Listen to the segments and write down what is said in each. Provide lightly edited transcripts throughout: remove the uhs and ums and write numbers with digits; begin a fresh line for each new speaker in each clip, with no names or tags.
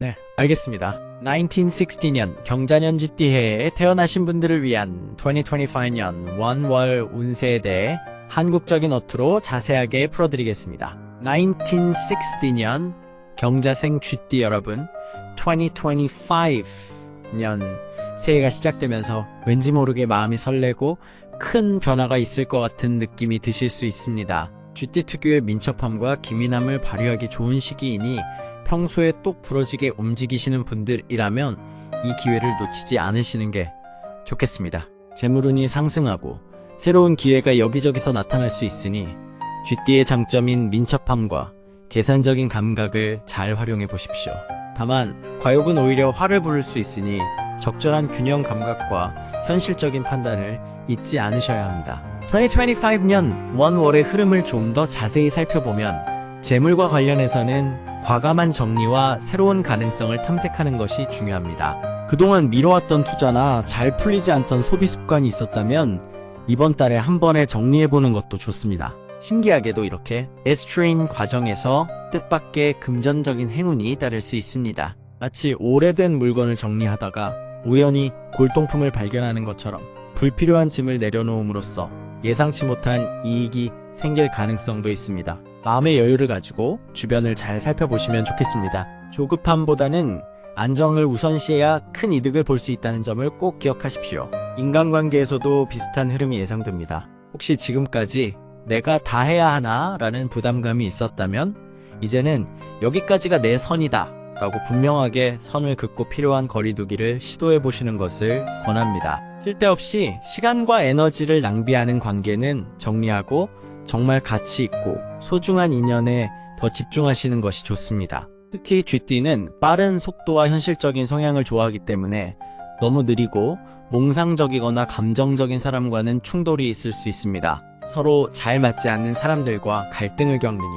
네, 알겠습니다. 1960년 경자년 쥐띠해에 태어나신 분들을 위한 2025년 원월 운세에 대해 한국적인 어투로 자세하게 풀어드리겠습니다. 1960년 경자생 쥐띠 여러분, 2025년 새해가 시작되면서 왠지 모르게 마음이 설레고 큰 변화가 있을 것 같은 느낌이 드실 수 있습니다. 쥐띠 특유의 민첩함과 기민함을 발휘하기 좋은 시기이니 평소에 똑 부러지게 움직이시는 분들이라면 이 기회를 놓치지 않으시는 게 좋겠습니다. 재물운이 상승하고 새로운 기회가 여기저기서 나타날 수 있으니 쥐띠의 장점인 민첩함과 계산적인 감각을 잘 활용해 보십시오. 다만 과욕은 오히려 화를 부를 수 있으니 적절한 균형 감각과 현실적인 판단을 잊지 않으셔야 합니다. 2025년 원월의 흐름을 좀 더 자세히 살펴보면 재물과 관련해서는 과감한 정리와 새로운 가능성을 탐색하는 것이 중요합니다. 그동안 미뤄왔던 투자나 잘 풀리지 않던 소비 습관이 있었다면 이번 달에 한 번에 정리해보는 것도 좋습니다. 신기하게도 이렇게 에스트레인 과정에서 뜻밖의 금전적인 행운이 따를 수 있습니다. 마치 오래된 물건을 정리하다가 우연히 골동품을 발견하는 것처럼 불필요한 짐을 내려놓음으로써 예상치 못한 이익이 생길 가능성도 있습니다. 마음의 여유를 가지고 주변을 잘 살펴보시면 좋겠습니다. 조급함보다는 안정을 우선시해야 큰 이득을 볼 수 있다는 점을 꼭 기억하십시오. 인간관계에서도 비슷한 흐름이 예상됩니다. 혹시 지금까지 내가 다 해야 하나? 라는 부담감이 있었다면 이제는 여기까지가 내 선이다 라고 분명하게 선을 긋고 필요한 거리두기를 시도해보시는 것을 권합니다. 쓸데없이 시간과 에너지를 낭비하는 관계는 정리하고 정말 가치 있고 소중한 인연에 더 집중하시는 것이 좋습니다. 특히 쥐띠는 빠른 속도와 현실적인 성향을 좋아하기 때문에 너무 느리고 몽상적이거나 감정적인 사람과는 충돌이 있을 수 있습니다. 서로 잘 맞지 않는 사람들과 갈등을 겪느니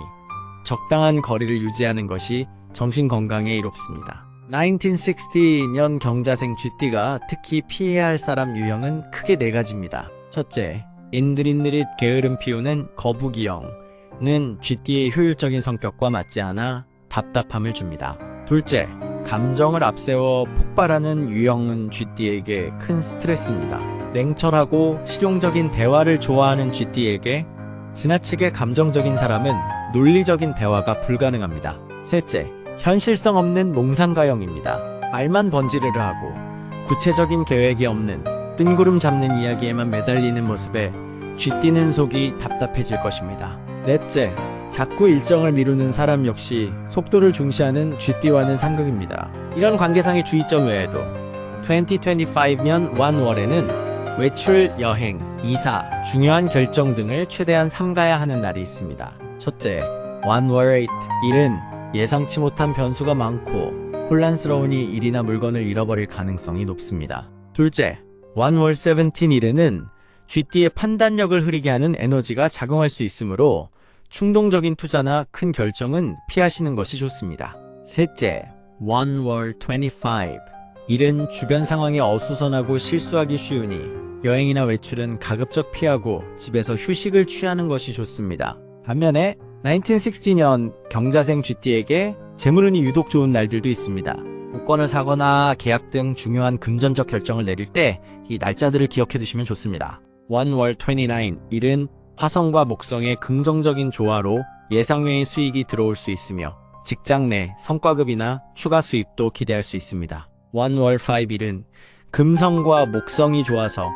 적당한 거리를 유지하는 것이 정신 건강에 이롭습니다. 1960년 경자생 쥐띠가 특히 피해야 할 사람 유형은 크게 4가지입니다. 첫째, 인드릿느릿 게으름 피우는 거북이형은 쥐띠의 효율적인 성격과 맞지 않아 답답함을 줍니다. 둘째, 감정을 앞세워 폭발하는 유형은 쥐띠에게 큰 스트레스입니다. 냉철하고 실용적인 대화를 좋아하는 쥐띠에게 지나치게 감정적인 사람은 논리적인 대화가 불가능합니다. 셋째, 현실성 없는 몽상가형입니다. 말만 번지르르 하고 구체적인 계획이 없는 뜬구름 잡는 이야기에만 매달리는 모습에 쥐띠는 속이 답답해질 것입니다. 넷째, 자꾸 일정을 미루는 사람 역시 속도를 중시하는 쥐띠와는 상극입니다. 이런 관계상의 주의점 외에도 2025년 1월에는 외출, 여행, 이사, 중요한 결정 등을 최대한 삼가야 하는 날이 있습니다. 첫째, 1월 8일은 예상치 못한 변수가 많고 혼란스러우니 일이나 물건을 잃어버릴 가능성이 높습니다. 둘째, 1월 17일에는 쥐띠의 판단력을 흐리게 하는 에너지가 작용할 수 있으므로 충동적인 투자나 큰 결정은 피하시는 것이 좋습니다. 셋째, 1월 25일은 주변 상황에 어수선하고 실수하기 쉬우니 여행이나 외출은 가급적 피하고 집에서 휴식을 취하는 것이 좋습니다. 반면에 1960년 경자생 쥐띠에게 재물운이 유독 좋은 날들도 있습니다. 복권을 사거나 계약 등 중요한 금전적 결정을 내릴 때 이 날짜들을 기억해 두시면 좋습니다. 1월 29일은 화성과 목성의 긍정적인 조화로 예상외의 수익이 들어올 수 있으며 직장 내 성과급이나 추가 수입도 기대할 수 있습니다. 1월 5일은 금성과 목성이 좋아서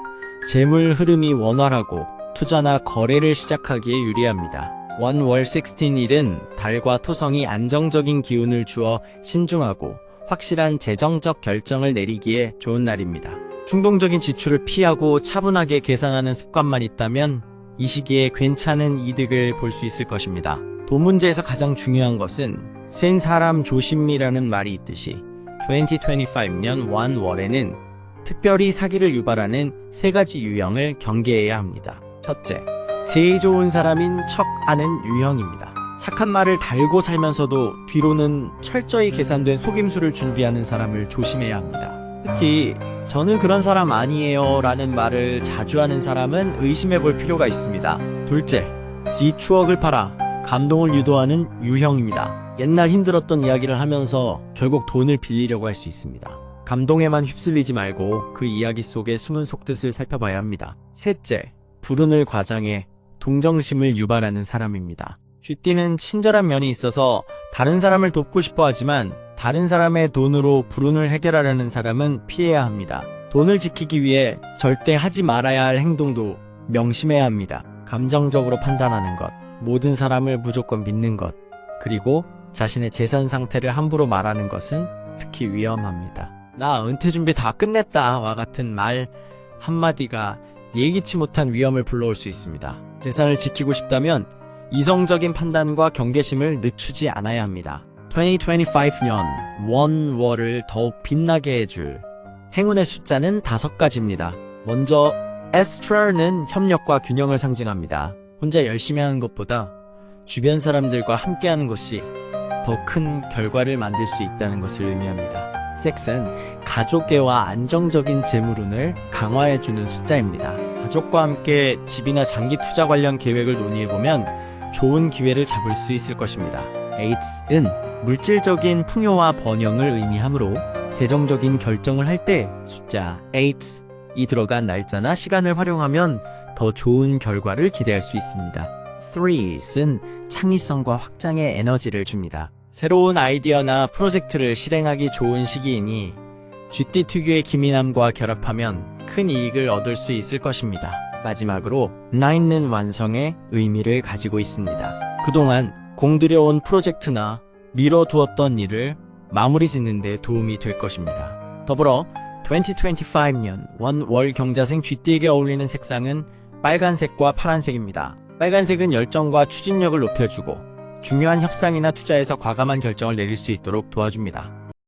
재물 흐름이 원활하고 투자나 거래를 시작하기에 유리합니다. 1월 16일은 달과 토성이 안정적인 기운을 주어 신중하고 확실한 재정적 결정을 내리기에 좋은 날입니다. 충동적인 지출을 피하고 차분하게 계산하는 습관만 있다면 이 시기에 괜찮은 이득을 볼 수 있을 것입니다. 돈 문제에서 가장 중요한 것은 센 사람 조심이라는 말이 있듯이 2025년 1월에는 특별히 사기를 유발하는 3가지 유형을 경계해야 합니다. 첫째, 제일 좋은 사람인 척하는 유형입니다. 착한 말을 달고 살면서도 뒤로는 철저히 계산된 속임수를 준비하는 사람을 조심해야 합니다. 특히 저는 그런 사람 아니에요 라는 말을 자주 하는 사람은 의심해 볼 필요가 있습니다. 둘째, 지 추억을 팔아 감동을 유도하는 유형입니다. 옛날 힘들었던 이야기를 하면서 결국 돈을 빌리려고 할 수 있습니다. 감동에만 휩쓸리지 말고 그 이야기 속의 숨은 속뜻을 살펴봐야 합니다. 셋째, 불운을 과장해 동정심을 유발하는 사람입니다. 쥐띠는 친절한 면이 있어서 다른 사람을 돕고 싶어 하지만 다른 사람의 돈으로 불운을 해결하려는 사람은 피해야 합니다. 돈을 지키기 위해 절대 하지 말아야 할 행동도 명심해야 합니다. 감정적으로 판단하는 것, 모든 사람을 무조건 믿는 것, 그리고 자신의 재산 상태를 함부로 말하는 것은 특히 위험합니다. 나 은퇴 준비 다 끝냈다 와 같은 말 한마디가 예기치 못한 위험을 불러올 수 있습니다. 재산을 지키고 싶다면 이성적인 판단과 경계심을 늦추지 않아야 합니다. 2025년 원월을 더욱 빛나게 해줄 행운의 숫자는 5가지입니다. 먼저 에스트라는 협력과 균형을 상징합니다. 혼자 열심히 하는 것보다 주변 사람들과 함께하는 것이 더 큰 결과를 만들 수 있다는 것을 의미합니다. 섹스는 가족애와 안정적인 재물운을 강화해주는 숫자입니다. 가족과 함께 집이나 장기 투자 관련 계획을 논의해보면 좋은 기회를 잡을 수 있을 것입니다. 에이트는 물질적인 풍요와 번영을 의미하므로 재정적인 결정을 할 때 숫자 8이 들어간 날짜나 시간을 활용하면 더 좋은 결과를 기대할 수 있습니다. 3은 창의성과 확장의 에너지를 줍니다. 새로운 아이디어나 프로젝트를 실행하기 좋은 시기이니 쥐띠 특유의 기민함과 결합하면 큰 이익을 얻을 수 있을 것입니다. 마지막으로 9은 완성의 의미를 가지고 있습니다. 그동안 공들여온 프로젝트나 미뤄두었던 일을 마무리 짓는 데 도움이 될 것입니다. 더불어 2025년 원월 경자생 쥐띠에게 어울리는 색상은 빨간색과 파란색입니다. 빨간색은 열정과 추진력을 높여주고 중요한 협상이나 투자에서 과감한 결정을 내릴 수 있도록 도와줍니다.